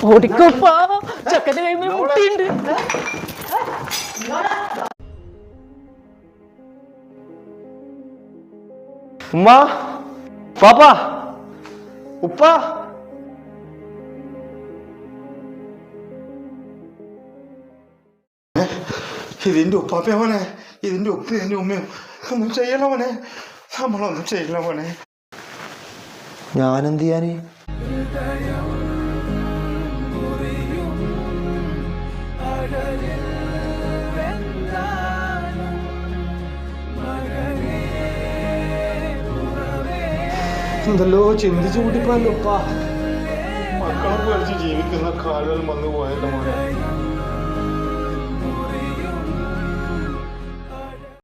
ഓടിക്കോപ്പാ ചക്കന്റെ കൈമേ മുട്ടിയുണ്ട്. ഉമ്മ പാപ്പ ഉപ്പ ഇതിന്റെ ഉപ്പാപ്പ മോനെ, ഇതിന്റെ ഉപ്പ ഇതിന്റെ ഉമ്മയും ഒന്നും ചെയ്യല മോനെ, നമ്മളൊന്നും ചെയ്യില്ല മോനെ. ഞാനെന്ത് ചെയ്യാന്? എന്തല്ലോ ചിന്തിച്ചു കൂട്ടിപ്പോയല്ലോ ഉപ്പ. മക്കളെ പേടിച്ച് ജീവിക്കുന്ന കാലം വന്നു പോയല്ലോ മോനെ.